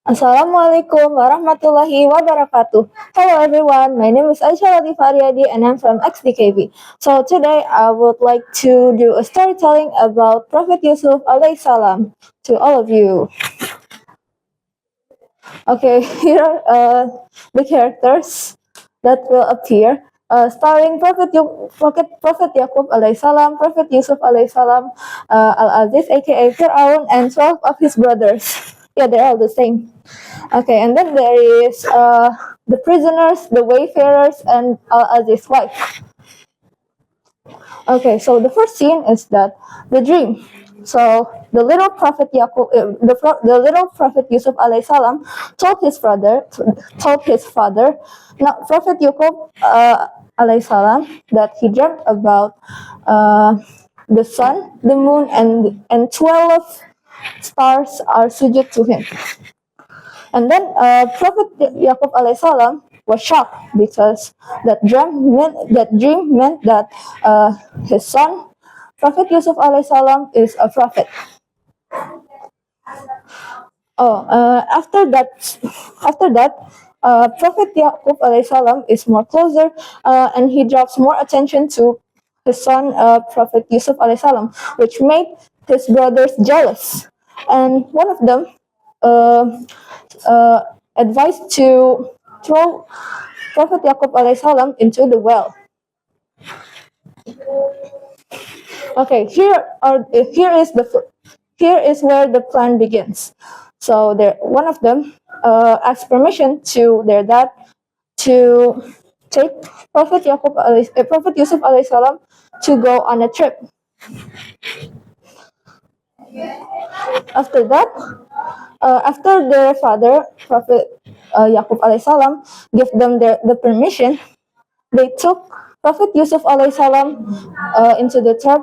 Assalamualaikum warahmatullahi wabarakatuh. Hello everyone, my name is Aisha Latif Aryadi and I'm from XDKV. So today I would like to do a storytelling about Prophet Yusuf alayhi salam to all of you. Okay, here are the characters that will appear. Starring Prophet Yaqub alayhi salam, Prophet Yusuf alayhi salam, Al-Aziz aka Fir'aun, and 12 of his brothers. Yeah, they're all the same. Okay, and then there is the prisoners, the wayfarers, and Al-Aziz's wife. Okay, so the first scene is that the dream. So the little prophet Yaqub, the little prophet Yusuf alayhi salam told his father, now Prophet Yaqub alayhi salam, that he dreamt about the sun, the moon, and 12 stars are sujud to him. And then Prophet Yaqub alayhisalam was shocked because that dream meant that his son, Prophet Yusuf alayhisalam, is a prophet. Oh, after that, Prophet Yaqub alayhisalam is more closer, and he draws more attention to his son, Prophet Yusuf alayhisalam, which made his brothers jealous. And one of them uh, uh, advised to throw Prophet Yaqub alayhisalam into the well. Okay, here is where the plan begins. So one of them asked permission to their dad to take Prophet Yusuf alayhisalam to go on a trip. After that, after their father, Prophet Yaqub alayhisalam, gave them the permission, they took Prophet Yusuf alayhisalam into the trip,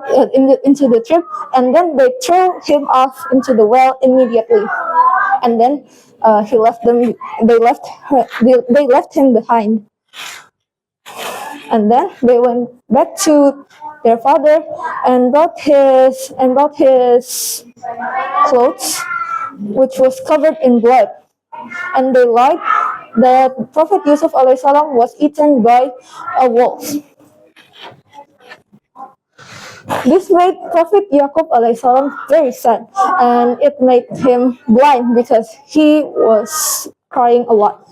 and then they threw him off into the well immediately. And then he left them. They left him behind. And then they went back to their father and brought his clothes, which was covered in blood. And they lied that Prophet Yusuf alayhisalam was eaten by a wolf. This made Prophet Yaqub alayhisalam very sad, and it made him blind because he was crying a lot.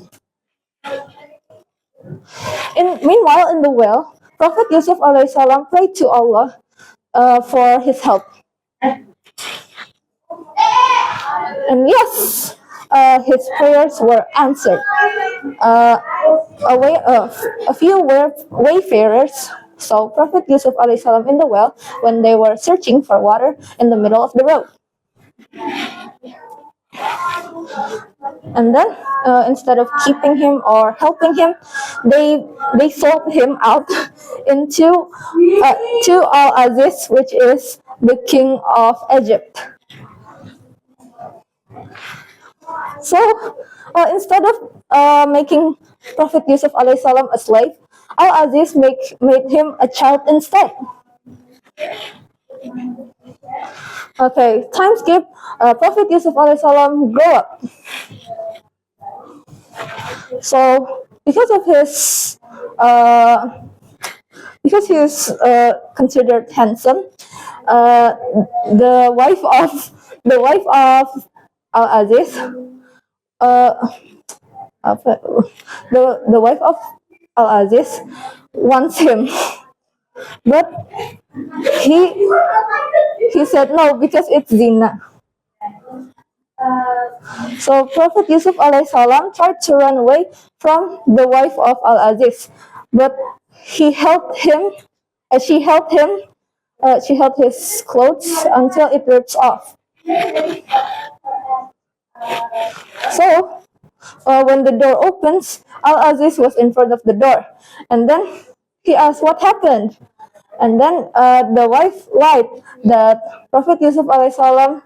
Meanwhile, in the well, Prophet Yusuf alayhisalam prayed to Allah for his help. And yes, his prayers were answered. A few wayfarers saw Prophet Yusuf alayhisalam in the well when they were searching for water in the middle of the road. And then, instead of keeping him or helping him, they sold him out into to Al-Aziz, which is the king of Egypt. So, instead of making Prophet Yusuf alayhi salam a slave, Al-Aziz made him a child instead. Okay, time skip. Prophet Yusuf alayhi salam grew up. So, because he is considered handsome, the wife of Al-Aziz, the wife of Al-Aziz wants him, but he said no because it's zina. So Prophet Yusuf alayhi salam tried to run away from the wife of Al-Aziz, but she held his clothes until it rips off. So when the door opens, Al-Aziz was in front of the door, and then he asked what happened. And then the wife lied that Prophet Yusuf alayhi salam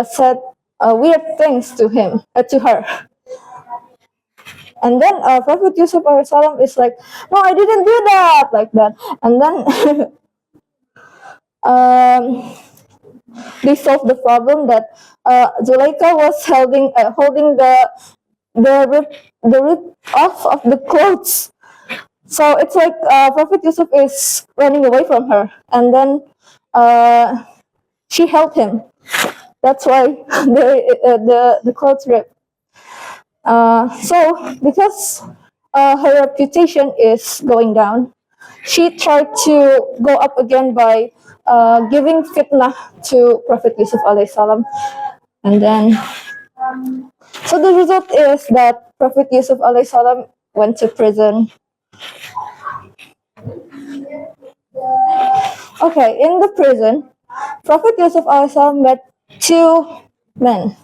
said weird things to her. And then Prophet Yusuf alayhi salam is like, no, I didn't do that, like that. And then they solved the problem that Zuleika was holding the rip off of the clothes. So it's like Prophet Yusuf is running away from her, and then she held him. That's why the clothes ripped. So because her reputation is going down, she tried to go up again by giving fitnah to Prophet Yusuf alayhi salam, and then so the result is that Prophet Yusuf alayhi salam went to prison. Okay, in the prison, Prophet Yusuf alayhi salam met two men.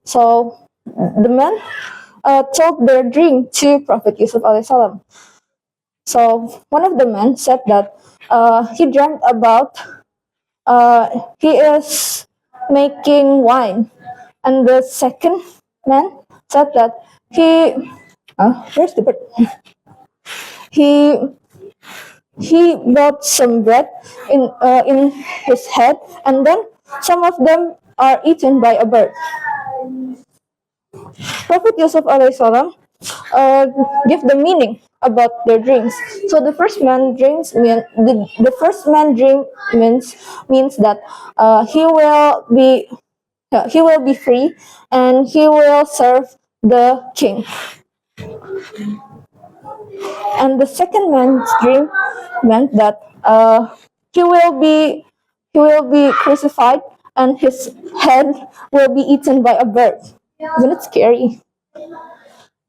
So the men told their dream to Prophet Yusuf alayhi salam. So one of the men said that he dreamt about he is making wine, and the second man said that where's the bird? He he bought some bread in his head, and then some of them are eaten by a bird. Prophet Yusuf alayhi salam give the meaning about their dreams. So the first man dream means that he will be free, and he will serve the king. And the second man's dream meant that he will be crucified, and his head will be eaten by a bird. Isn't it scary?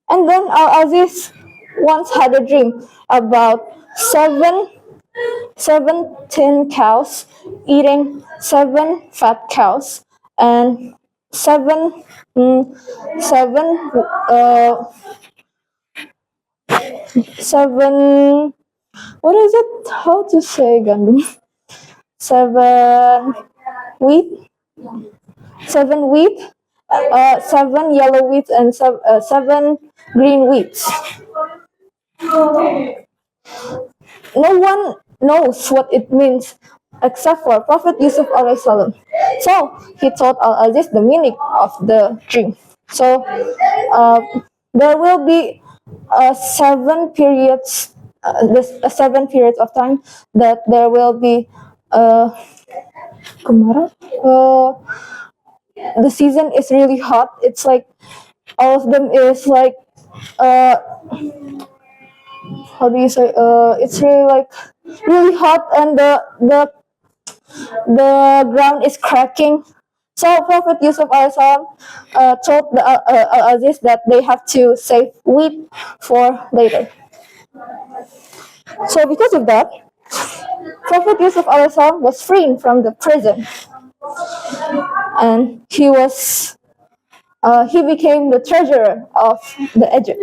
And then Al Aziz once had a dream about 17 cows eating 7 fat cows, and seven seven seven what is it? How to say gandum? Seven wheat, 7 yellow wheats, and 7 green wheats. No one knows what it means except for Prophet Yusuf alayhi salam. So he told Al Aziz the meaning of the dream. So there will be 7 periods, 7 periods of time that there will be kemarau. The season is really hot. It's like all of them is like how do you say? It's really like really hot, and the ground is cracking. So Prophet Yusuf alayhi told the Aziz that they have to save wheat for later. So because of that, Prophet Yusuf alayhi was freed from the prison, and he became the treasurer of the Egypt.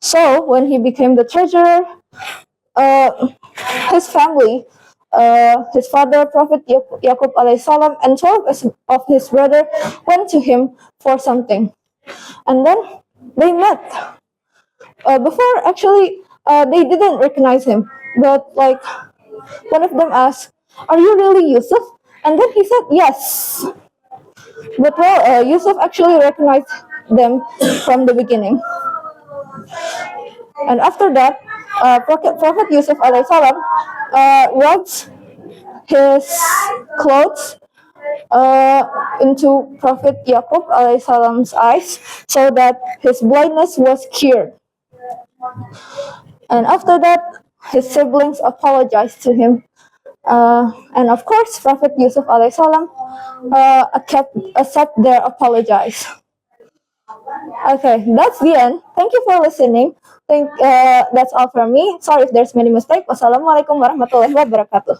So when he became the treasurer, his family, his father, Prophet Yaqub alayhi salam, and 12 of his brother went to him for something. And then they met. Before, actually, they didn't recognize him. But, like, one of them asked, "Are you really Yusuf?" And then he said, "Yes." But, well, Yusuf actually recognized them from the beginning. And after that, Prophet Yusuf alayhi salam rubs his clothes into Prophet Yaqub alayhi salam's eyes, so that his blindness was cured. And after that, his siblings apologized to him. And of course, Prophet Yusuf alayhi salam accept their apologies. Okay, that's the end. Thank you for listening. That's all from me. Sorry if there's many mistakes. Wassalamualaikum warahmatullahi wabarakatuh.